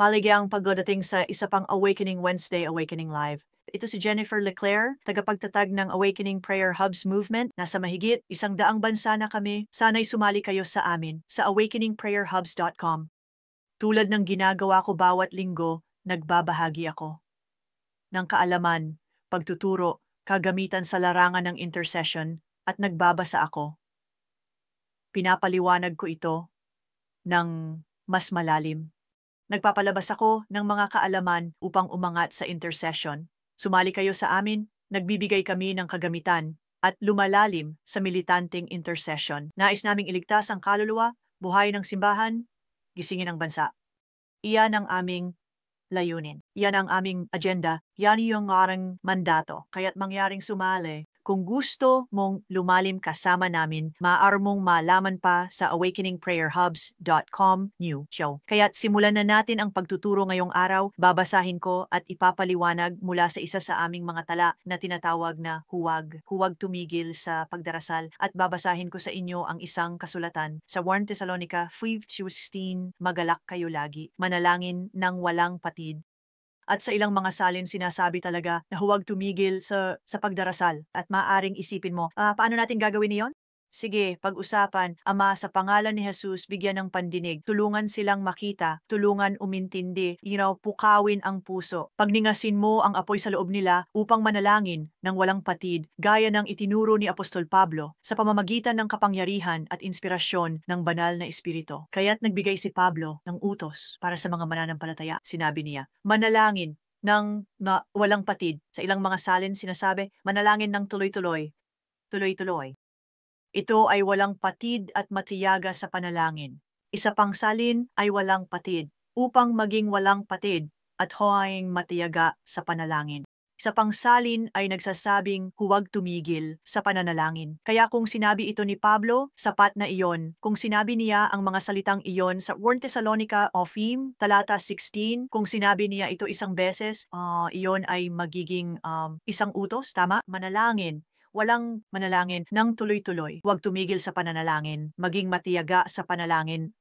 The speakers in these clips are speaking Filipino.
Maligayang pagdating sa isa pang Awakening Wednesday Awakening Live. Ito si Jennifer Leclerc, tagapagtatag ng Awakening Prayer Hubs Movement. Nasa mahigit 100 bansa na kami. Sana'y sumali kayo sa amin sa awakeningprayerhubs.com. Tulad ng ginagawa ko bawat linggo, nagbabahagi ako ng kaalaman, pagtuturo, kagamitan sa larangan ng intercession, at nagbabasa ako. Pinapaliwanag ko ito ng mas malalim. Nagpapalabas ako ng mga kaalaman upang umangat sa intercession. Sumali kayo sa amin, nagbibigay kami ng kagamitan at lumalalim sa militanteng intercession. Nais naming iligtas ang kaluluwa, buhay ng simbahan, gisingin ang bansa. Iyan ang aming layunin. Iyan ang aming agenda. Yan yung aming mandato. Kaya't mangyaring sumali. Kung gusto mong lumalim kasama namin, maaari mong malaman pa sa awakeningprayerhubs.com new show. Kaya't simulan na natin ang pagtuturo ngayong araw. Babasahin ko at ipapaliwanag mula sa isa sa aming mga tala na tinatawag na huwag. Huwag tumigil sa pagdarasal. At babasahin ko sa inyo ang isang kasulatan sa 1 Thessalonica 5:16, magalak kayo lagi, manalangin ng walang patid. At sa ilang mga salin sinasabi talaga na huwag tumigil sa pagdarasal. At maaring isipin mo, paano natin gagawin iyon? Sige, pag-usapan, Ama, sa pangalan ni Jesus, bigyan ng pandinig. Tulungan silang makita, tulungan umintindi, pukawin ang puso. Pagningasin mo ang apoy sa loob nila upang manalangin ng walang patid, gaya ng itinuro ni Apostol Pablo sa pamamagitan ng kapangyarihan at inspirasyon ng banal na espiritu. Kaya't nagbigay si Pablo ng utos para sa mga mananampalataya. Sinabi niya, manalangin ng walang patid. Sa ilang mga salin sinasabi, manalangin ng tuloy-tuloy. Tuloy-tuloy. Ito ay walang patid at matiyaga sa panalangin. Isa pang salin ay walang patid, upang maging walang patid at hoayng matiyaga sa panalangin. Isa pang salin ay nagsasabing huwag tumigil sa pananalangin. Kaya kung sinabi ito ni Pablo, sapat na iyon. Kung sinabi niya ang mga salitang iyon sa 1 Thessalonica of Him, talata 16, kung sinabi niya ito isang beses, iyon ay magiging isang utos, tama? Manalangin. Walang manalangin ng tuloy-tuloy. Huwag tumigil sa pananalangin. Maging matiyaga sa panalangin.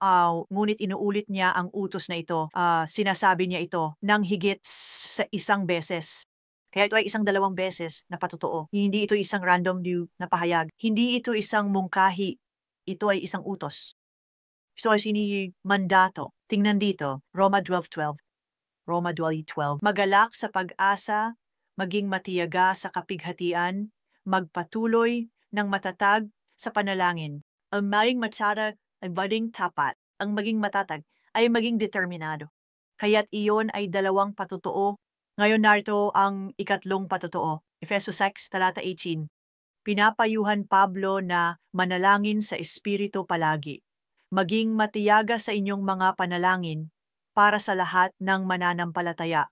Ngunit inuulit niya ang utos na ito. Sinasabi niya ito ng higit sa isang beses. Kaya ito ay isang dalawang beses na patotoo. Hindi ito isang random view na pahayag. Hindi ito isang mungkahi. Ito ay isang utos. Ito ay mandato. Tingnan dito, Roma 12:12. Roma 12:12. Magalak sa pag-asa, maging matiyaga sa kapighatian, magpatuloy ng matatag sa panalangin. Ang maging matatag ay maging tapat. Ang maging matatag ay maging determinado. Kaya't iyon ay dalawang patotoo. Ngayon narito ang ikatlong patotoo. Efesos 6, talata 18. Pinapayuhan Pablo na manalangin sa Espiritu palagi. Maging matiyaga sa inyong mga panalangin para sa lahat ng mananampalataya.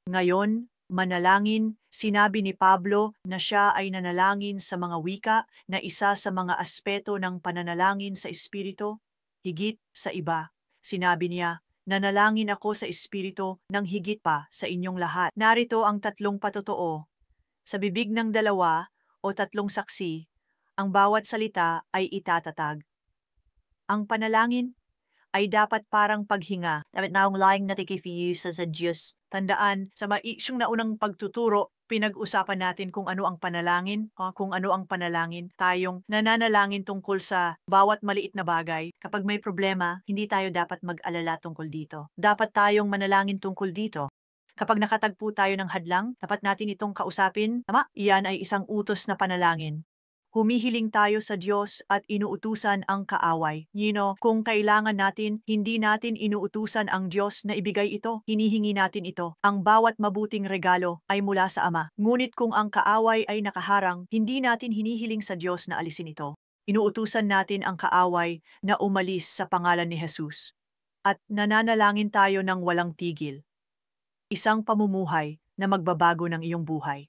Ngayon, manalangin, sinabi ni Pablo na siya ay nanalangin sa mga wika na isa sa mga aspeto ng pananalangin sa Espiritu, higit sa iba. Sinabi niya, nanalangin ako sa Espiritu ng higit pa sa inyong lahat. Narito ang tatlong patotoo. Sa bibig ng dalawa o tatlong saksi, ang bawat salita ay itatatag. Ang panalangin ay dapat parang paghinga. Dapat naunglaing natikifiyusa sa Diyos. Tandaan, sa isyong naunang pagtuturo, pinag-usapan natin kung ano ang panalangin, kung ano ang panalangin. Tayong nananalangin tungkol sa bawat maliit na bagay. Kapag may problema, hindi tayo dapat mag-alala tungkol dito. Dapat tayong manalangin tungkol dito. Kapag nakatagpo tayo ng hadlang, dapat natin itong kausapin. Tama? Iyan ay isang utos na panalangin. Humihiling tayo sa Diyos at inuutusan ang kaaway. Kung kailangan natin, hindi natin inuutusan ang Diyos na ibigay ito. Hinihingi natin ito. Ang bawat mabuting regalo ay mula sa Ama. Ngunit kung ang kaaway ay nakaharang, hindi natin hinihiling sa Diyos na alisin ito. Inuutusan natin ang kaaway na umalis sa pangalan ni Jesus. At nananalangin tayo ng walang tigil. Isang pamumuhay na magbabago ng iyong buhay.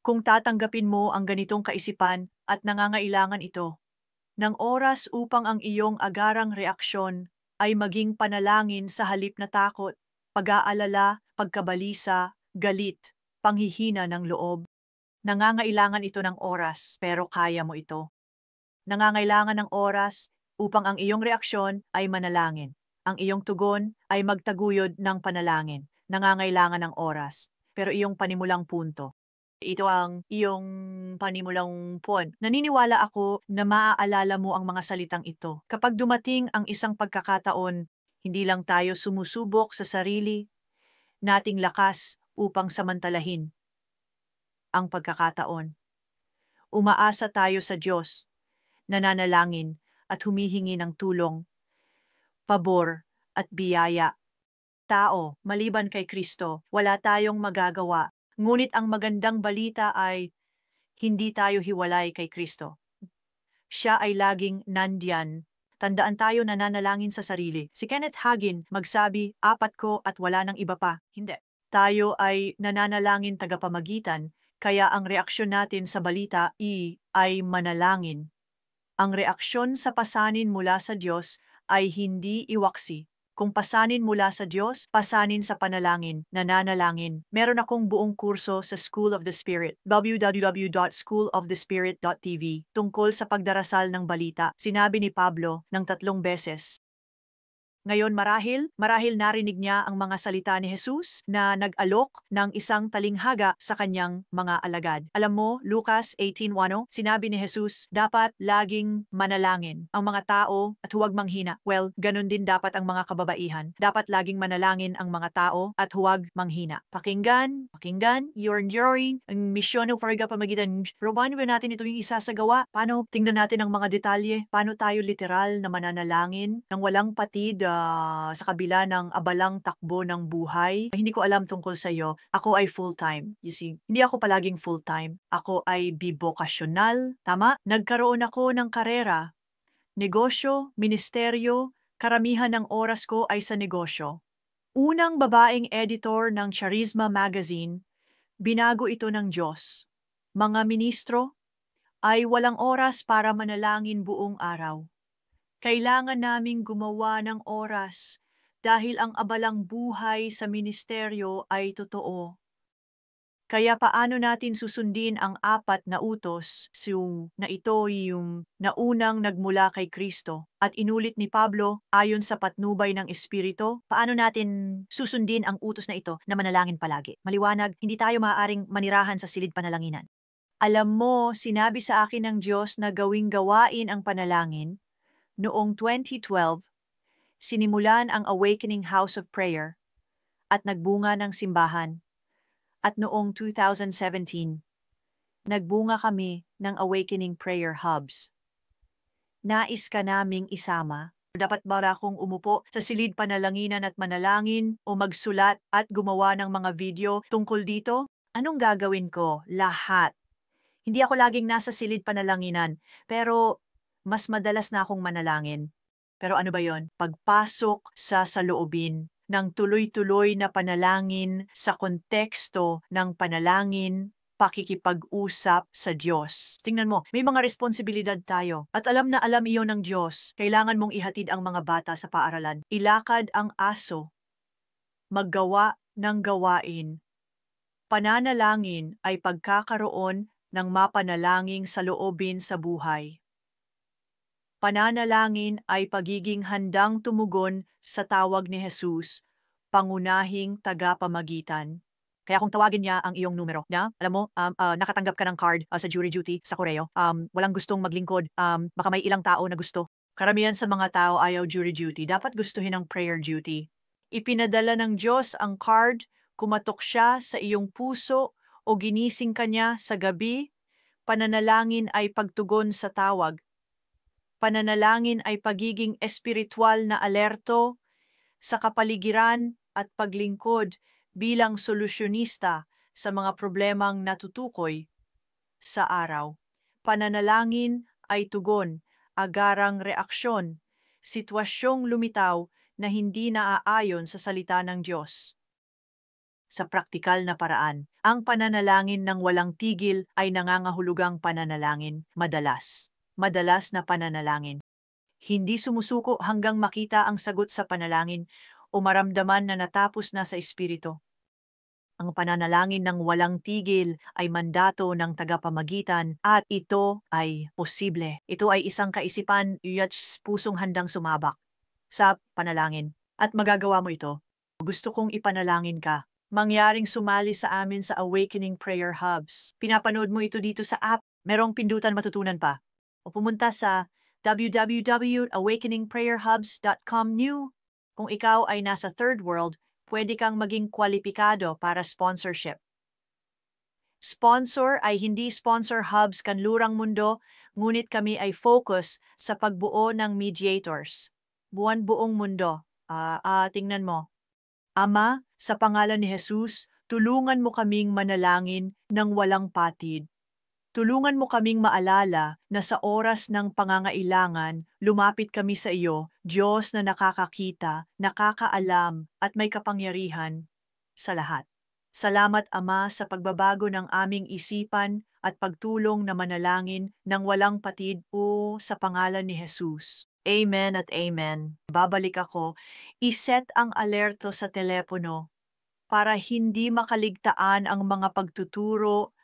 Kung tatanggapin mo ang ganitong kaisipan at nangangailangan ito, ng oras upang ang iyong agarang reaksyon ay maging panalangin sa halip na takot, pag-aalala, pagkabalisa, galit, panghihina ng loob. Nangangailangan ito ng oras, pero kaya mo ito. Nangangailangan ng oras upang ang iyong reaksyon ay manalangin. Ang iyong tugon ay magtaguyod ng panalangin, nangangailangan ng oras, pero iyong panimulang punto. Ito ang iyong panimulang point. Naniniwala ako na maaalala mo ang mga salitang ito. Kapag dumating ang isang pagkakataon, hindi lang tayo sumusubok sa sarili nating lakas upang samantalahin ang pagkakataon. Umaasa tayo sa Diyos, nananalangin at humihingi ng tulong, pabor at biyaya. Tao, maliban kay Kristo, wala tayong magagawa. Ngunit ang magandang balita ay hindi tayo hiwalay kay Kristo. Siya ay laging nandiyan. Tandaan tayo na nanalangin sa sarili. Si Kenneth Hagin magsabi, 4 ko at wala nang iba pa. Hindi. Tayo ay nananalangin tagapamagitan, kaya ang reaksyon natin sa balita ay manalangin. Ang reaksyon sa pasanin mula sa Diyos ay hindi iwaksi. Kung pasanin mula sa Diyos, pasanin sa panalangin, nananalangin. Meron akong buong kurso sa School of the Spirit, www.schoolofthespirit.tv, tungkol sa pagdarasal ng balita. Sinabi ni Pablo ng 3 beses. Ngayon marahil narinig niya ang mga salita ni Jesus na nag-alok ng isang talinghaga sa kanyang mga alagad. Alam mo, Lucas 18:1, sinabi ni Jesus, dapat laging manalangin ang mga tao at huwag manghina. Well, ganun din dapat ang mga kababaihan. Dapat laging manalangin ang mga tao at huwag manghina. Pakinggan, you're enjoying ang misyon ng pamagitan. Pero paano ba natin ito yung isasagawa? Paano? Tingnan natin ang mga detalye. Paano tayo literal na mananalangin ng walang patid sa kabila ng abalang takbo ng buhay? Hindi ko alam tungkol sa iyo. Ako ay full-time. You see, hindi ako palaging full-time. Ako ay bibokasyonal. Tama? Nagkaroon ako ng karera. Negosyo, ministeryo, karamihan ng oras ko ay sa negosyo. Unang babaeng editor ng Charisma Magazine, binago ito ng Diyos. Mga ministro ay walang oras para manalangin buong araw. Kailangan naming gumawa ng oras dahil ang abalang buhay sa ministeryo ay totoo. Kaya paano natin susundin ang 4 na utos na ito yung naunang nagmula kay Kristo at inulit ni Pablo ayon sa patnubay ng Espiritu? Paano natin susundin ang utos na ito na manalangin palagi? Maliwanag, hindi tayo maaaring manirahan sa silid panalanginan. Alam mo, sinabi sa akin ng Diyos na gawing gawain ang panalangin. Noong 2012, sinimulan ang Awakening House of Prayer at nagbunga ng simbahan. At noong 2017, nagbunga kami ng Awakening Prayer Hubs. Nais ka naming isama? Dapat ba akong umupo sa silid panalanginan at manalangin o magsulat at gumawa ng mga video tungkol dito? Anong gagawin ko? Lahat. Hindi ako laging nasa silid panalanginan, pero mas madalas na akong manalangin. Pero ano ba yon? Pagpasok sa saloobin ng tuloy-tuloy na panalangin sa konteksto ng panalangin, pakikipag-usap sa Diyos. Tingnan mo, may mga responsibilidad tayo. At alam na alam iyon ng Diyos. Kailangan mong ihatid ang mga bata sa paaralan. Ilakad ang aso. Maggawa ng gawain. Pananalangin ay pagkakaroon ng mapanalangin sa loobin sa buhay. Pananalangin ay pagiging handang tumugon sa tawag ni Jesus, pangunahing tagapamagitan. Kaya kung tawagin niya ang iyong numero, alam mo, nakatanggap ka ng card sa jury duty sa Koreo, walang gustong maglingkod, baka may ilang tao na gusto. Karamihan sa mga tao ayaw jury duty, dapat gustuhin ang prayer duty. Ipinadala ng Diyos ang card, kumatok siya sa iyong puso o ginising ka niya sa gabi. Pananalangin ay pagtugon sa tawag. Pananalangin ay pagiging espiritual na alerto sa kapaligiran at paglingkod bilang solusyonista sa mga problemang natutukoy sa araw. Pananalangin ay tugon, agarang reaksyon, sitwasyong lumitaw na hindi naaayon sa salita ng Diyos. Sa praktikal na paraan, ang pananalangin ng walang tigil ay nangangahulugang pananalangin madalas na pananalangin. Hindi sumusuko hanggang makita ang sagot sa panalangin o maramdaman na natapos na sa espiritu. Ang pananalangin ng walang tigil ay mandato ng tagapamagitan at ito ay posible. Ito ay isang kaisipan at pusong handang sumabak. sa panalangin. At magagawa mo ito. Gusto kong ipanalangin ka. Mangyaring sumali sa amin sa Awakening Prayer Hubs. Pinapanood mo ito dito sa app. Merong pindutan matutunan pa. O pumunta sa www.awakeningprayerhubs.com new. Kung ikaw ay nasa third world, pwede kang maging kwalipikado para sponsorship. Sponsor ay hindi sponsor hubs kanlurang mundo, ngunit kami ay focus sa pagbuo ng mediators. Buong mundo. Tingnan mo. Ama, sa pangalan ni Jesus, tulungan mo kaming manalangin ng walang patid. Tulungan mo kaming maalala na sa oras ng pangangailangan, lumapit kami sa iyo, Diyos na nakakakita, nakakaalam, at may kapangyarihan sa lahat. Salamat, Ama, sa pagbabago ng aming isipan at pagtulong na manalangin ng walang patid o sa pangalan ni Jesus. Amen at amen. Babalik ako, iset ang alerto sa telepono para hindi makaligtaan ang mga pagtuturo